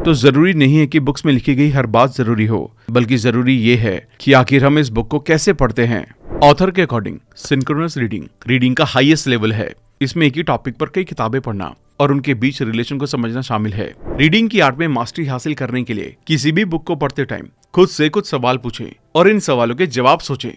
तो जरूरी नहीं है कि बुक्स में लिखी गई हर बात जरूरी हो, बल्कि जरूरी ये है कि आखिर हम इस बुक को कैसे पढ़ते हैं। ऑथर के अकॉर्डिंग सिंक्रोनस रीडिंग का हाईएस्ट लेवल है। इसमें एक ही टॉपिक पर कई किताबें पढ़ना और उनके बीच रिलेशन को समझना शामिल है। रीडिंग की आर्ट में मास्टरी हासिल करने के लिए किसी भी बुक को पढ़ते टाइम खुद से कुछ सवाल पूछें और इन सवालों के जवाब सोचें।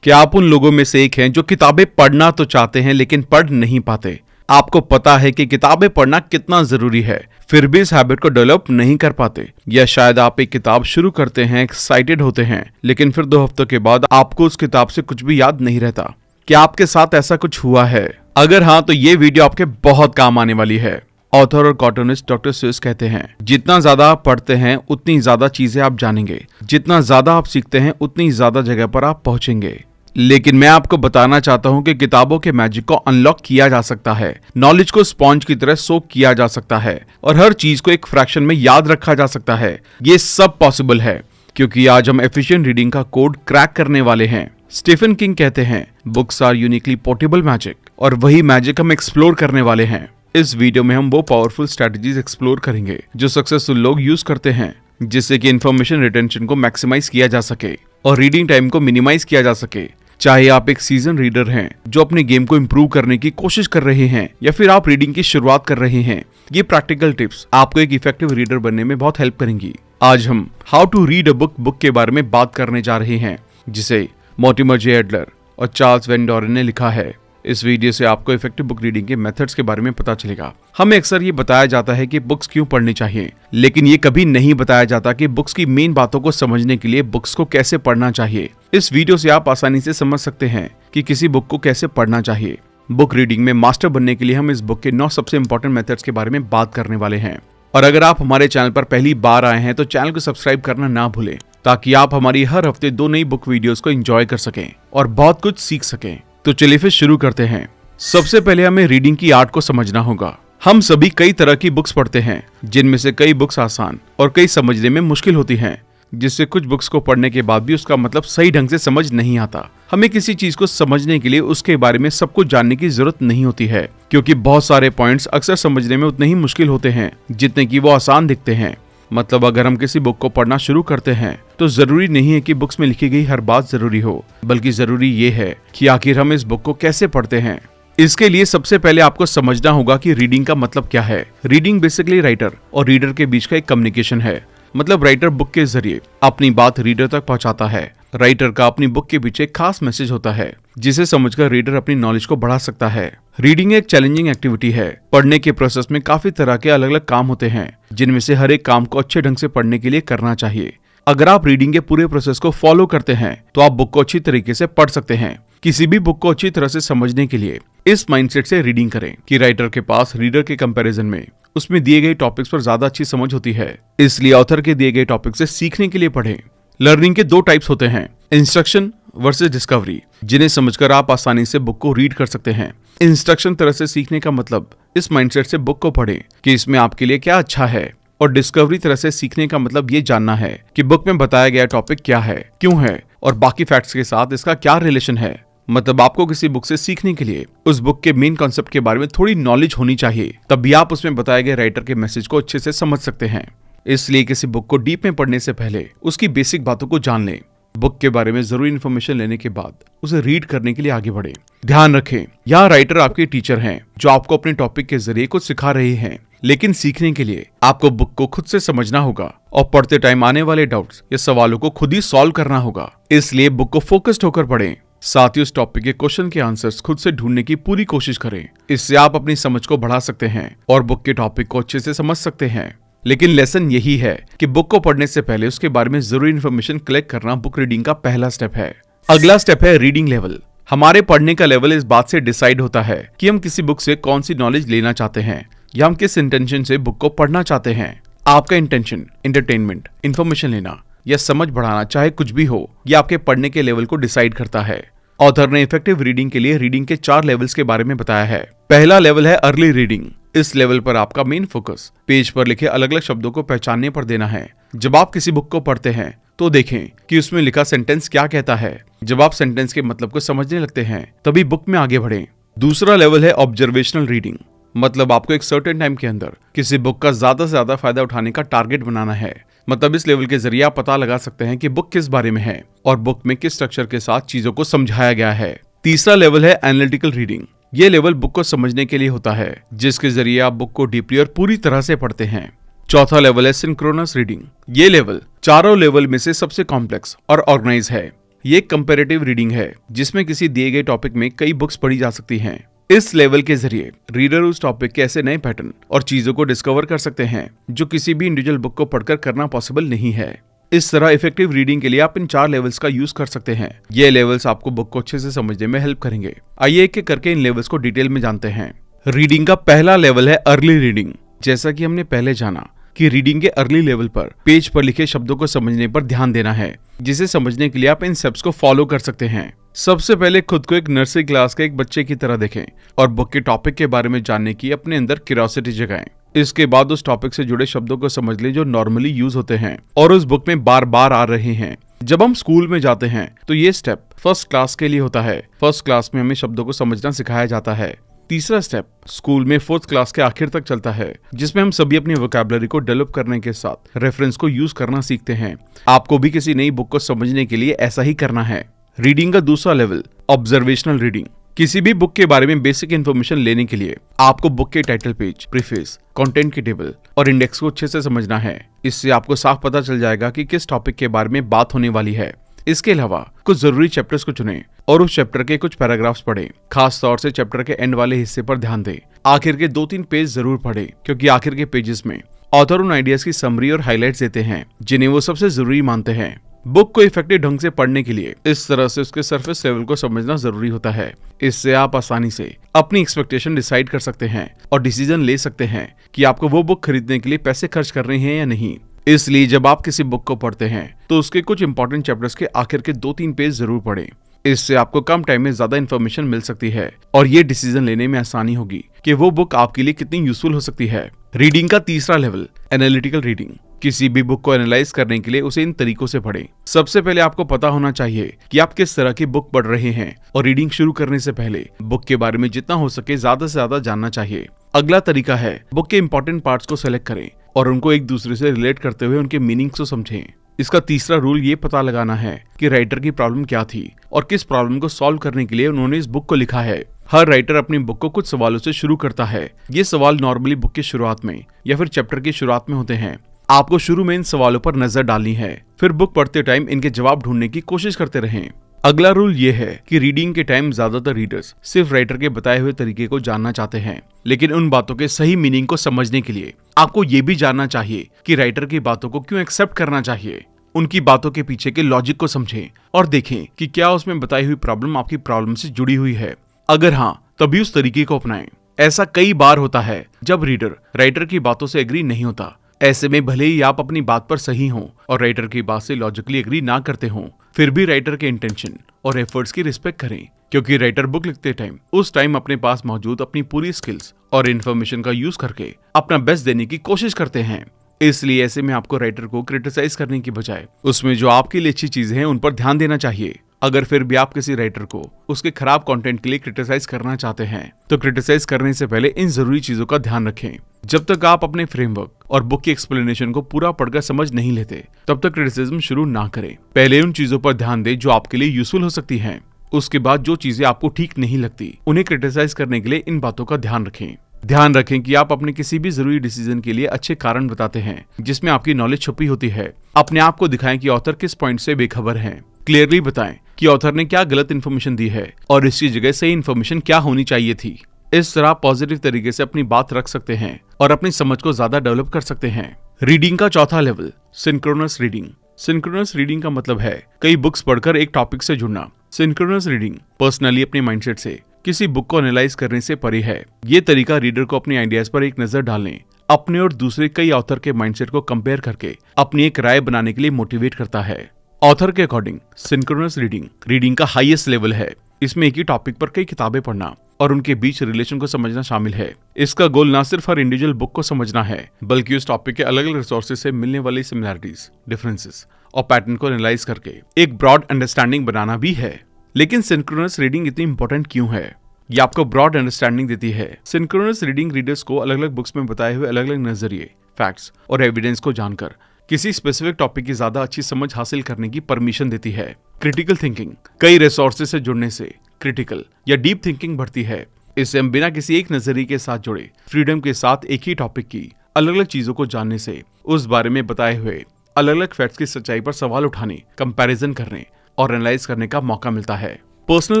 क्या आप उन लोगों में से एक हैं जो किताबें पढ़ना तो चाहते हैं लेकिन पढ़ नहीं पाते? आपको पता है कि किताबें पढ़ना कितना जरूरी है, फिर भी इस हैबिट को डेवलप नहीं कर पाते। या शायद आप एक किताब शुरू करते हैं, एक्साइटेड होते हैं, लेकिन फिर 2 हफ्तों के बाद आपको उस किताब से कुछ भी याद नहीं रहता। क्या आपके साथ ऐसा कुछ हुआ है? अगर हाँ, तो ये वीडियो आपके बहुत काम आने वाली है। ऑथर और कार्टूनिस्ट डॉक्टर स्विस कहते हैं, जितना ज्यादा आप पढ़ते हैं उतनी ज्यादा चीजें आप जानेंगे, जितना ज्यादा आप सीखते हैं उतनी ज्यादा जगह पर आप पहुंचेंगे। लेकिन मैं आपको बताना चाहता हूं कि किताबों के मैजिक को अनलॉक किया जा सकता है, नॉलेज को स्पॉन्ज की तरह सोक किया जा सकता है और हर चीज को एक फ्रैक्शन में याद रखा जा सकता है। ये सब पॉसिबल है क्योंकि आज हम एफिशिएंट रीडिंग का कोड क्रैक करने वाले हैं। स्टीफन किंग कहते हैं, books are uniquely portable magic, और वही मैजिक हम एक्सप्लोर करने वाले हैं। इस वीडियो में हम वो पावरफुल स्ट्रेटजीज एक्सप्लोर करेंगे जो सक्सेसफुल लोग यूज करते हैं, जिससे कि इन्फॉर्मेशन रिटेंशन को मैक्सिमाइज किया जा सके और रीडिंग टाइम को मिनिमाइज किया जा सके। चाहे आप एक सीजन रीडर हैं जो अपने गेम को इम्प्रूव करने की कोशिश कर रहे हैं या फिर आप रीडिंग की शुरुआत कर रहे हैं, ये प्रैक्टिकल टिप्स आपको एक इफेक्टिव रीडर बनने में बहुत हेल्प करेंगी। आज हम how to read a book के बारे में बात करने जा रहे हैं, जिसे मोर्टिमर जे एडलर और चार्ल्स वैन डोरेन ने लिखा है। इस वीडियो से आपको इफेक्टिव बुक रीडिंग के मेथड्स के बारे में पता चलेगा। हमें अक्सर ये बताया जाता है कि बुक्स क्यों पढ़नी चाहिए, लेकिन ये कभी नहीं बताया जाता कि बुक्स की मेन बातों को समझने के लिए बुक्स को कैसे पढ़ना चाहिए। इस वीडियो से आप आसानी से समझ सकते हैं कि किसी बुक को कैसे पढ़ना चाहिए। बुक रीडिंग में मास्टर बनने के लिए हम इस बुक के 9 सबसे इंपॉर्टेंट मेथड्स के बारे में बात करने वाले हैं। और अगर आप हमारे चैनल पर पहली बार आए हैं तो चैनल को सब्सक्राइब करना ना भूलें, ताकि आप हमारी हर हफ्ते 2 नई बुक वीडियोस को एंजॉय कर सकें और बहुत कुछ सीख सकें। तो चलिए फिर शुरू करते हैं। सबसे पहले हमें रीडिंग की आर्ट को समझना होगा। हम सभी कई तरह की बुक्स पढ़ते हैं, जिनमें से कई बुक्स आसान और कई समझने में मुश्किल होती हैं, जिससे कुछ बुक्स को पढ़ने के बाद भी उसका मतलब सही ढंग से समझ नहीं आता। हमें किसी चीज को समझने के लिए उसके बारे में सब कुछ जानने की जरूरत नहीं होती है, क्योंकि बहुत सारे पॉइंट्स अक्सर समझने में उतने ही मुश्किल होते हैं जितने कि वो आसान दिखते हैं। मतलब अगर हम किसी बुक को पढ़ना शुरू करते हैं तो जरूरी नहीं है कि बुक्स में लिखी गई हर बात जरूरी हो, बल्कि जरूरी ये है कि आखिर हम इस बुक को कैसे पढ़ते हैं। इसके लिए सबसे पहले आपको समझना होगा कि रीडिंग का मतलब क्या है। रीडिंग बेसिकली राइटर और रीडर के बीच का एक कम्युनिकेशन है। मतलब राइटर बुक के जरिए अपनी बात रीडर तक पहुंचाता है। राइटर का अपनी बुक के पीछे एक खास मैसेज होता है, जिसे समझकर रीडर अपनी नॉलेज को बढ़ा सकता है। रीडिंग एक चैलेंजिंग एक्टिविटी है। पढ़ने के प्रोसेस में काफी तरह के अलग अलग काम होते हैं, जिनमें से हर एक काम को अच्छे ढंग से पढ़ने के लिए करना चाहिए। अगर आप रीडिंग के पूरे प्रोसेस को फॉलो करते हैं तो आप बुक को अच्छी तरीके से पढ़ सकते हैं। किसी भी बुक को अच्छी तरह से समझने के लिए इस माइंडसेट से रीडिंग करें कि राइटर के पास रीडर के कंपैरिजन में उसमें दिए गए टॉपिक्स पर ज्यादा अच्छी समझ होती है, इसलिए ऑथर के दिए गए टॉपिक से सीखने के लिए पढ़ें। लर्निंग के 2 टाइप्स होते हैं, इंस्ट्रक्शन वर्सेस डिस्कवरी, जिन्हें समझकर आप आसानी से बुक को रीड कर सकते हैं। इंस्ट्रक्शन तरह से सीखने का मतलब इस माइंडसेट से बुक को पढ़ें कि इसमें आपके लिए क्या अच्छा है, और डिस्कवरी तरह से सीखने का मतलब ये जानना है कि बुक में बताया गया टॉपिक क्या है, क्यों है और बाकी फैक्ट्स के साथ इसका क्या रिलेशन है। मतलब आपको किसी बुक से सीखने के लिए उस बुक के मेन कॉन्सेप्ट के बारे में थोड़ी नॉलेज होनी चाहिए, तभी आप उसमें बताए गए राइटर के मैसेज को अच्छे से समझ सकते हैं। इसलिए किसी बुक को डीप में पढ़ने से पहले उसकी बेसिक बातों को जान लें। बुक के बारे में जरूरी इन्फॉर्मेशन लेने के बाद उसे रीड करने के लिए आगे बढ़े। ध्यान रखें, यहाँ राइटर आपके टीचर हैं जो आपको अपने टॉपिक के जरिए कुछ सिखा रहे हैं, लेकिन सीखने के लिए आपको बुक को खुद से समझना होगा और पढ़ते टाइम आने वाले डाउट्स या सवालों को खुद ही सॉल्व करना होगा। इसलिए बुक को फोकस्ड होकर पढ़ें, साथ ही उस टॉपिक के क्वेश्चन के आंसर्स खुद से ढूंढने की पूरी कोशिश करें। इससे आप अपनी समझ को बढ़ा सकते हैं और बुक के टॉपिक को अच्छे से समझ सकते हैं। लेकिन लेसन यही है कि बुक को पढ़ने से पहले उसके बारे में जरूरी इन्फॉर्मेशन कलेक्ट करना बुक रीडिंग का पहला स्टेप है। अगला स्टेप है रीडिंग लेवल। हमारे पढ़ने का लेवल इस बात से डिसाइड होता है कि हम किसी बुक से कौन सी नॉलेज लेना चाहते हैं या हम किस इंटेंशन से बुक को पढ़ना चाहते हैं। आपका इंटेंशन एंटरटेनमेंट, इन्फॉर्मेशन लेना या समझ बढ़ाना, चाहे कुछ भी हो, यह आपके पढ़ने के लेवल को डिसाइड करता है। ऑथर ने इफेक्टिव रीडिंग के लिए रीडिंग के 4 लेवल्स के बारे में बताया है। पहला लेवल है अर्ली रीडिंग। इस लेवल पर आपका मेन फोकस पेज पर लिखे अलग अलग शब्दों को पहचानने पर देना है। जब आप किसी बुक को पढ़ते हैं तो देखें कि उसमें लिखा सेंटेंस क्या कहता है। जब आप सेंटेंस के मतलब को समझने लगते हैं तभी बुक में आगे बढ़ें। दूसरा लेवल है ऑब्जर्वेशनल रीडिंग। मतलब आपको एक सर्टेन टाइम के अंदर किसी बुक का ज्यादा से ज्यादा फायदा उठाने का टारगेट बनाना है। मतलब इस लेवल के जरिए आप पता लगा सकते हैं कि बुक किस बारे में है और बुक में किस स्ट्रक्चर के साथ चीजों को समझाया गया है। तीसरा लेवल है एनालिटिकल रीडिंग। ये लेवल बुक को समझने के लिए होता है, जिसके जरिए आप बुक को डीपली और पूरी तरह से पढ़ते हैं। चौथा लेवल है सिंक्रोनस रीडिंग। ये लेवल चारों लेवल में से सबसे कॉम्प्लेक्स और ऑर्गेनाइज है। ये एक कंपैरेटिव रीडिंग है, जिसमें किसी दिए गए टॉपिक में कई बुक्स पढ़ी जा सकती हैं। इस लेवल के जरिए रीडर उस टॉपिक के ऐसे नए पैटर्न और चीजों को डिस्कवर कर सकते हैं जो किसी भी इंडिविजुअल बुक को पढ़कर करना पॉसिबल नहीं है। इस तरह इफेक्टिव रीडिंग के लिए आप इन 4 लेवल्स का यूज कर सकते हैं। ये लेवल्स आपको बुक को अच्छे से समझने में हेल्प करेंगे। आइए एक एक करके इन लेवल्स को डिटेल में जानते हैं। रीडिंग का पहला लेवल है अर्ली रीडिंग। जैसा कि हमने पहले जाना कि रीडिंग के अर्ली लेवल पर पेज पर लिखे शब्दों को समझने पर ध्यान देना है, जिसे समझने के लिए आप इन स्टेप्स को फॉलो कर सकते हैं। सबसे पहले खुद को एक नर्सरी क्लास के एक बच्चे की तरह देखें और बुक के टॉपिक के बारे में जानने की अपने अंदर क्यूरियोसिटी जगाएं। इसके बाद उस टॉपिक से जुड़े शब्दों को समझ लें जो नॉर्मली यूज होते हैं और उस बुक में बार बार आ रहे हैं। जब हम स्कूल में जाते हैं तो ये स्टेप फर्स्ट क्लास के लिए होता है। फर्स्ट क्लास में हमें शब्दों को समझना सिखाया जाता है। तीसरा स्टेप स्कूल में 4th क्लास के आखिर तक चलता है, जिसमें हम सभी अपनी वोकैबुलरी को डेवलप करने के साथ रेफरेंस को यूज करना सीखते हैं। आपको भी किसी नई बुक को समझने के लिए ऐसा ही करना है। रीडिंग का दूसरा लेवल ऑब्जर्वेशनल रीडिंग। किसी भी बुक के बारे में बेसिक इन्फॉर्मेशन लेने के लिए आपको बुक के टाइटल पेज, प्रीफेस, कंटेंट की टेबल और इंडेक्स को अच्छे से समझना है। इससे आपको साफ पता चल जाएगा कि किस टॉपिक के बारे में बात होने वाली है। इसके अलावा कुछ जरूरी चैप्टर्स को चुनें और उस चैप्टर के कुछ पैराग्राफ्स पढ़ें। खास तौर से चैप्टर के एंड वाले हिस्से पर ध्यान दें। आखिर के 2-3 पेज जरूर पढ़ें, क्योंकि आखिर के पेजेस में ऑथर उन आइडियाज की समरी और हाइलाइट्स देते हैं जिन्हें वो सबसे जरूरी मानते हैं। बुक को इफेक्टिव ढंग से पढ़ने के लिए इस तरह से उसके सरफेस लेवल को समझना जरूरी होता है। इससे आप आसानी से अपनी एक्सपेक्टेशन डिसाइड कर सकते हैं और डिसीजन ले सकते हैं कि आपको वो बुक खरीदने के लिए पैसे खर्च कर रहे हैं या नहीं। इसलिए जब आप किसी बुक को पढ़ते हैं तो उसके कुछ इंपॉर्टेंट चैप्टर्स के आखिर के 2-3 पेज जरूर पढ़ें। इससे आपको कम टाइम में ज्यादा इन्फॉर्मेशन मिल सकती है और ये डिसीजन लेने में आसानी होगी कि वो बुक आपके लिए कितनी यूजफुल हो सकती है। रीडिंग का तीसरा लेवल एनालिटिकल रीडिंग। किसी भी बुक को एनालाइज करने के लिए उसे इन तरीकों से पढ़ें। सबसे पहले आपको पता होना चाहिए कि आप किस तरह की बुक पढ़ रहे हैं और रीडिंग शुरू करने से पहले बुक के बारे में जितना हो सके ज्यादा से ज्यादा जानना चाहिए। अगला तरीका है बुक के इंपॉर्टेंट पार्ट्स को सेलेक्ट करें और उनको एक दूसरे से रिलेट करते हुए उनके मीनिंग्स को समझें। इसका तीसरा रूल ये पता लगाना है कि राइटर की प्रॉब्लम क्या थी और किस प्रॉब्लम को सॉल्व करने के लिए उन्होंने इस बुक को लिखा है। हर राइटर अपनी बुक को कुछ सवालों से शुरू करता है। ये सवाल नॉर्मली बुक की शुरुआत में या फिर चैप्टर की शुरुआत में होते हैं। आपको शुरू में इन सवालों पर नजर डालनी है, फिर बुक पढ़ते टाइम इनके जवाब ढूंढने की कोशिश करते रहें। अगला रूल ये है कि रीडिंग के टाइम ज्यादातर रीडर्स सिर्फ राइटर के बताए हुए तरीके को जानना चाहते हैं, लेकिन उन बातों के सही मीनिंग को समझने के लिए आपको ये भी जानना चाहिए कि राइटर की बातों को क्यों एक्सेप्ट करना चाहिए। उनकी बातों के पीछे के लॉजिक को समझें और देखें कि क्या उसमें बताई हुई प्रॉब्लम आपकी प्रॉब्लम से जुड़ी हुई है। अगर हाँ, तभी उस तरीके को अपनाएं। ऐसा कई बार होता है जब रीडर राइटर की बातों से एग्री नहीं होता। ऐसे में भले ही आप अपनी बात पर सही हों और राइटर की बात से लॉजिकली एग्री ना करते हों, फिर भी राइटर के इंटेंशन और एफर्ट्स की रिस्पेक्ट करें, क्योंकि राइटर बुक लिखते टाइम उस टाइम अपने पास मौजूद अपनी पूरी स्किल्स और इन्फॉर्मेशन का यूज करके अपना बेस्ट देने की कोशिश करते हैं। इसलिए ऐसे में आपको राइटर को क्रिटिसाइज करने की बजाय उसमें जो आपके लिए अच्छी चीजें हैं उन पर ध्यान देना चाहिए। अगर फिर भी आप किसी राइटर को उसके खराब कंटेंट के लिए क्रिटिसाइज करना चाहते हैं तो क्रिटिसाइज करने से पहले इन जरूरी चीजों का ध्यान रखें। जब तक आप अपने फ्रेमवर्क और बुक की एक्सप्लेनेशन को पूरा पढ़कर समझ नहीं लेते, तब तक क्रिटिसिज्म शुरू ना करें। पहले उन चीजों पर ध्यान दें जो आपके लिए यूजफुल हो सकती हैं। उसके बाद जो चीजें आपको ठीक नहीं लगती, उन्हें क्रिटिसाइज करने के लिए इन बातों का ध्यान रखें। ध्यान रखें कि आप अपने किसी भी जरूरी डिसीजन के लिए अच्छे कारण बताते हैं जिसमें आपकी नॉलेज छुपी होती है। अपने आप को दिखाएं कि ऑथर किस पॉइंट से बेखबर है। क्लियरली बताएं कि ऑथर ने क्या गलत इन्फॉर्मेशन दी है और इसकी जगह सही इन्फॉर्मेशन क्या होनी चाहिए थी। इस तरह पॉजिटिव तरीके से अपनी बात रख सकते हैं और अपनी समझ को ज्यादा डेवलप कर सकते हैं। रीडिंग का चौथा level synchronous reading. Synchronous reading का मतलब है कई बुक्स पढ़कर एक टॉपिक से जुड़ना। सिंक्रोनस रीडिंग पर्सनली अपने माइंडसेट से किसी बुक को एनालाइज करने से परे है। ये तरीका रीडर को अपने आइडियाज पर एक नजर डालने, अपने और दूसरे कई ऑथर के माइंडसेट को कंपेयर करके अपनी एक राय बनाने के लिए मोटिवेट करता है। ऑथर के अकॉर्डिंग सिंक्रोनस रीडिंग का हाईएस्ट लेवल है। इसमें एक ही टॉपिक पर कई किताबें पढ़ना और उनके बीच रिलेशन को समझना शामिल है। इसका गोल न सिर्फ हर इंडिविजुअल बुक को समझना है, बल्कि उस टॉपिक के अलग अलग रिसोर्सेज से मिलने वाली सिमिलैरिटीज, डिफरेंसेस और पैटर्न को एनालाइज करके एक ब्रॉड अंडरस्टैंडिंग बनाना भी है। लेकिन सिंक्रोनस रीडिंग इतनी इंपॉर्टेंट क्यों है? ये आपको ब्रॉड अंडरस्टैंडिंग देती है। सिंक्रोनस रीडिंग रीडर्स को अलग अलग बुक्स में बताए हुए अलग अलग नजरिए, फैक्ट्स और एविडेंस को जानकर किसी स्पेसिफिक टॉपिक की ज्यादा अच्छी समझ हासिल करने की परमिशन देती है। क्रिटिकल थिंकिंग, कई रिसोर्सेज से जुड़ने से क्रिटिकल या डीप थिंकिंग बढ़ती है। इससे हम बिना किसी एक नजरिए के साथ जुड़े फ्रीडम के साथ एक ही टॉपिक की अलग अलग चीजों को जानने से उस बारे में बताए हुए अलग अलग फैक्ट्स की सच्चाई पर सवाल उठाने, कंपैरिजन करने और एनालाइज करने का मौका मिलता है। पर्सनल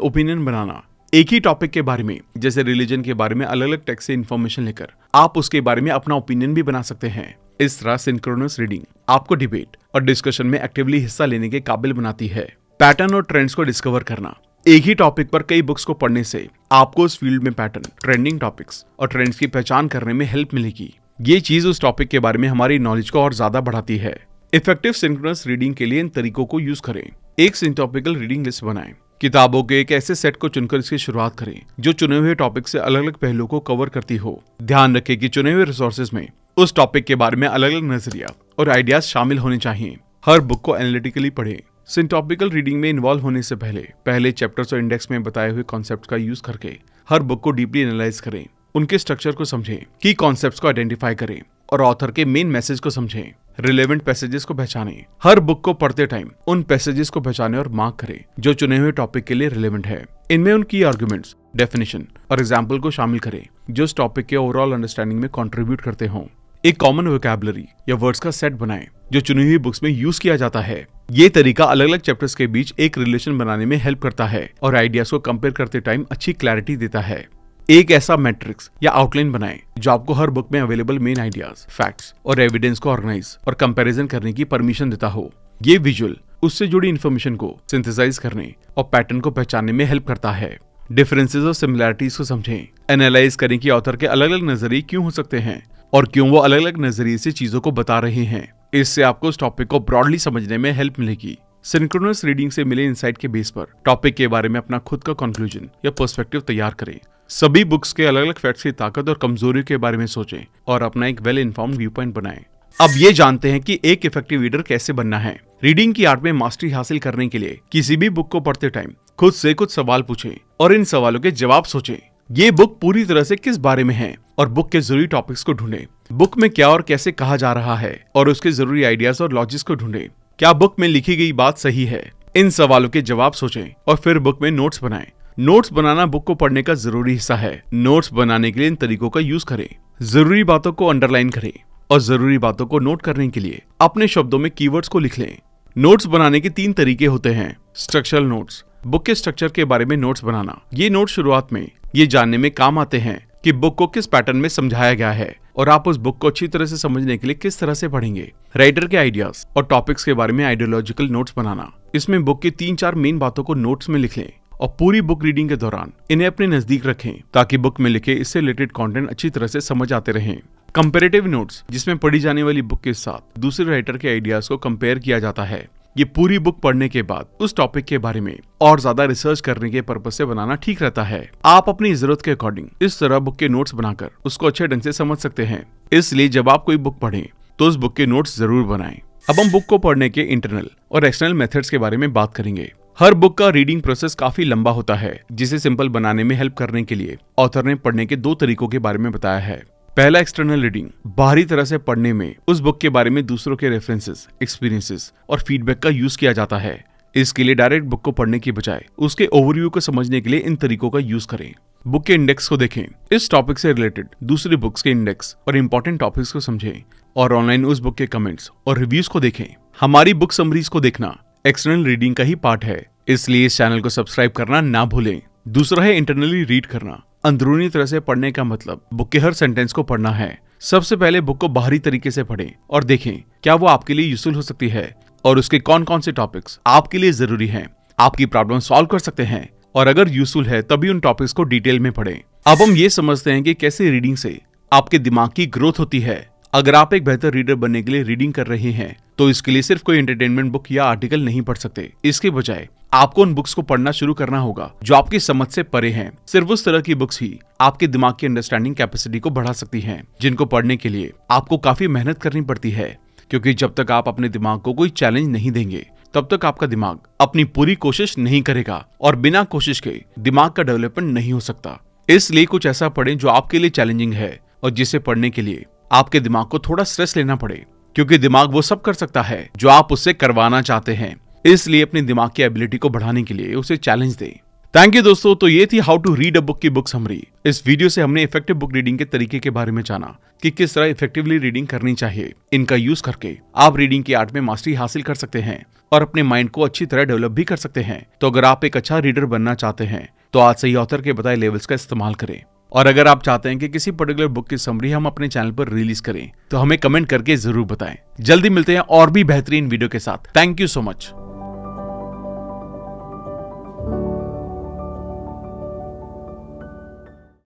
ओपिनियन बनाना, एक ही टॉपिक के बारे में जैसे रिलीजन के बारे में अलग अलग टेक्स्ट से इन्फॉर्मेशन लेकर आप उसके बारे में अपना ओपिनियन भी बना सकते हैं। इस तरह सिंक्रोनस रीडिंग आपको डिबेट और डिस्कशन में एक्टिवली हिस्सा लेने के काबिल बनाती है। पैटर्न और ट्रेंड्स को डिस्कवर करना, एक ही टॉपिक पर कई बुक्स को पढ़ने से आपको उस फील्ड में पैटर्न, ट्रेंडिंग टॉपिक्स और ट्रेंड्स की पहचान करने में हेल्प मिलेगी। ये चीज उस टॉपिक के बारे में हमारी नॉलेज को और ज्यादा बढ़ाती है। इफेक्टिव सिंक्रोनस रीडिंग के लिए इन तरीकों को यूज करें। एक सिंटॉपिकल रीडिंग लिस्ट बनाएं। किताबों के एक ऐसे सेट को चुनकर इसकी शुरुआत करें जो चुने हुए टॉपिक से अलग अलग पहलुओं को कवर करती हो। ध्यान रखें कि चुने हुए रिसोर्सेज में उस टॉपिक के बारे में अलग अलग नजरिया और आइडियाज शामिल होने चाहिए। हर बुक को एनालिटिकली पढ़ें। सिंटॉपिकल रीडिंग में इन्वॉल्व होने से पहले चैप्टर्स और इंडेक्स में बताए हुए कॉन्सेप्ट का यूज करके हर बुक को डीपली एनालाइज करें। उनके स्ट्रक्चर को समझें, की कॉन्सेप्ट्स को आइडेंटिफाई करें और ऑथर के मेन मैसेज को समझें। रिलेवेंट पैसेजेस को पहचानें। हर बुक को पढ़ते टाइम उन पैसेजेस को पहचानें और मार्क करें जो चुने हुए टॉपिक के लिए रिलेवेंट है। इनमें उन की आर्गुमेंट्स, डेफिनेशन और एग्जाम्पल को शामिल करें जो इस टॉपिक के ओवरऑल अंडरस्टैंडिंग में कंट्रीब्यूट करते हों। एक कॉमन वोकैबुलरी या वर्ड्स का सेट बनाएं जो चुनी हुई बुक्स में यूज किया जाता है। ये तरीका अलग अलग चैप्टर्स के बीच एक रिलेशन बनाने में हेल्प करता है और आइडियाज को कंपेयर करते टाइम अच्छी क्लैरिटी देता है। एक ऐसा मैट्रिक्स या आउटलाइन बनाएं जो आपको हर बुक में अवेलेबल मेन आइडियाज, फैक्ट्स और एविडेंस को ऑर्गेनाइज और कंपैरिजन करने की परमिशन देता हो। ये विजुअल उससे जुड़ी इन्फॉर्मेशन को सिंथेसाइज करने और पैटर्न को पहचानने में हेल्प करता है। डिफरेंसेस और सिमिलैरिटीज को समझें। एनालाइज करें कि ऑथर के अलग अलग नजरिए क्यों हो सकते हैं और क्यों वो अलग अलग नजरिए से चीजों को बता रहे हैं। इससे आपको उस टॉपिक को ब्रॉडली समझने में हेल्प मिलेगी। सिंक्रोनस रीडिंग से मिले इंसाइट के बेस पर टॉपिक के बारे में अपना खुद का कंक्लूजन या पर्सपेक्टिव तैयार करें। सभी बुक्स के अलग अलग फैक्ट्स की ताकत और कमजोरियों के बारे में सोचें और अपना एक वेल इन्फॉर्म्ड व्यू पॉइंट बनाएं। अब ये जानते हैं कि एक इफेक्टिव रीडर कैसे बनना है। रीडिंग की आर्ट में मास्टरी हासिल करने के लिए किसी भी बुक को पढ़ते टाइम खुद से कुछ सवाल पूछें और इन सवालों के जवाब सोचें। ये बुक पूरी तरह से किस बारे में है और बुक के जरूरी टॉपिक्स को ढूंढें। बुक में क्या और कैसे कहा जा रहा है और उसके जरूरी आइडियाज और लॉजिक्स को ढूंढें। क्या बुक में लिखी गई बात सही है? इन सवालों के जवाब सोचें और फिर बुक में नोट्स बनाएं। नोट्स बनाना बुक को पढ़ने का जरूरी हिस्सा है। नोट्स बनाने के लिए इन तरीकों का यूज करें। जरूरी बातों को अंडरलाइन करें और जरूरी बातों को नोट करने के लिए अपने शब्दों में कीवर्ड्स को लिख लें। नोट्स बनाने के 3 तरीके होते हैं। स्ट्रक्चरल नोट्स, बुक के स्ट्रक्चर के बारे में नोट्स बनाना। ये नोट्स शुरुआत में ये जानने में काम आते हैं कि बुक को किस पैटर्न में समझाया गया है और आप उस बुक को अच्छी तरह से समझने के लिए किस तरह से पढ़ेंगे। राइटर के आइडियाज और टॉपिक्स के बारे में आइडियोलॉजिकल नोट्स बनाना। इसमें बुक की 3-4 मेन बातों को नोट्स में लिख लें और पूरी बुक रीडिंग के दौरान इन्हें अपने नजदीक रखें ताकि बुक में लिखे इससे रिलेटेड कंटेंट अच्छी तरह से समझ आते रहें। कंपैरेटिव नोट्स, जिसमें पढ़ी जाने वाली बुक के साथ दूसरे राइटर के आइडियाज को कंपेयर किया जाता है। ये पूरी बुक पढ़ने के बाद उस टॉपिक के बारे में और ज्यादा रिसर्च करने के पर्पज से बनाना ठीक रहता है। आप अपनी जरूरत के अकॉर्डिंग इस तरह बुक के नोट्स बनाकर उसको अच्छे ढंग से समझ सकते हैं। इसलिए जब आप कोई बुक पढ़ें तो उस बुक के नोट्स जरूर बनाएं। अब हम बुक को पढ़ने के इंटरनल और एक्सटर्नल मेथड्स के बारे में बात करेंगे। हर बुक का रीडिंग प्रोसेस काफी लंबा होता है, जिसे सिंपल बनाने में हेल्प करने के लिए ऑथर ने पढ़ने के 2 तरीकों के बारे में बताया है। पहला, एक्सटर्नल रीडिंग। बाहरी तरह से पढ़ने में उस बुक के बारे में दूसरों के रेफरेंसेस, एक्सपीरियंसेस और फीडबैक का यूज किया जाता है। इसके लिए डायरेक्ट बुक को पढ़ने की बजाय उसके ओवरव्यू को समझने के लिए इन तरीकों का यूज करें। बुक के इंडेक्स को देखें। इस टॉपिक से रिलेटेड दूसरी बुक्स के इंडेक्स और इंपॉर्टेंट टॉपिक्स को समझें और ऑनलाइन उस बुक के कमेंट्स और रिव्यूज को देखें। हमारी बुक समरीज को देखना एक्सटर्नल रीडिंग का ही पार्ट है, इसलिए इस चैनल को सब्सक्राइब करना ना भूलें। दूसरा है इंटरनली रीड करना। अंदरूनी तरह से पढ़ने का मतलब बुक के हर सेंटेंस को पढ़ना है। सबसे पहले बुक को बाहरी तरीके से पढ़ें और देखें क्या वो आपके लिए यूजफुल हो सकती है और उसके कौन कौन से टॉपिक्स आपके लिए जरूरी हैं, आपकी प्रॉब्लम सॉल्व कर सकते हैं, और अगर यूजफुल है तभी उन टॉपिक्स को डिटेल में पढ़ें। अब हम ये समझते हैं कि कैसे रीडिंग से आपके दिमाग की ग्रोथ होती है। अगर आप एक बेहतर रीडर बनने के लिए रीडिंग कर रहे हैं तो इसके लिए सिर्फ कोई एंटरटेनमेंट बुक या आर्टिकल नहीं पढ़ सकते। इसके बजाय आपको उन बुक्स को पढ़ना शुरू करना होगा जो आपकी समझ से परे हैं। सिर्फ उस तरह की बुक्स ही आपके दिमाग की अंडरस्टैंडिंग कैपेसिटी को बढ़ा सकती हैं, जिनको पढ़ने के लिए आपको काफी मेहनत करनी पड़ती है, क्योंकि जब तक आप अपने दिमाग को कोई चैलेंज नहीं देंगे तब तक आपका दिमाग अपनी पूरी कोशिश नहीं करेगा और बिना कोशिश के दिमाग का डेवलपमेंट नहीं हो सकता। इसलिए कुछ ऐसा पढ़ें जो आपके लिए चैलेंजिंग है और जिसे पढ़ने के लिए आपके दिमाग को थोड़ा स्ट्रेस लेना पड़े, क्योंकि दिमाग वो सब कर सकता है जो आप उससे करवाना चाहते हैं। इसलिए अपने दिमाग की एबिलिटी को बढ़ाने के लिए उसे चैलेंज दें। थैंक यू दोस्तों। तो ये थी how to read a book की बुक समरी। इस वीडियो से हमने इफेक्टिव बुक रीडिंग के तरीके के बारे में जाना कि किस तरह इफेक्टिवली रीडिंग करनी चाहिए। इनका यूज करके आप रीडिंग की आर्ट में मास्टरी हासिल कर सकते हैं और अपने माइंड को अच्छी तरह डेवलप भी कर सकते हैं। तो अगर आप एक अच्छा रीडर बनना चाहते हैं तो आज से ही ऑथर के बताए लेवल्स का इस्तेमाल करें। और अगर आप चाहते हैं कि किसी पर्टिकुलर बुक की समरी हम अपने चैनल पर रिलीज करें तो हमें कमेंट करके जरूर बताएं। जल्दी मिलते हैं और भी बेहतरीन वीडियो के साथ। Thank you so much.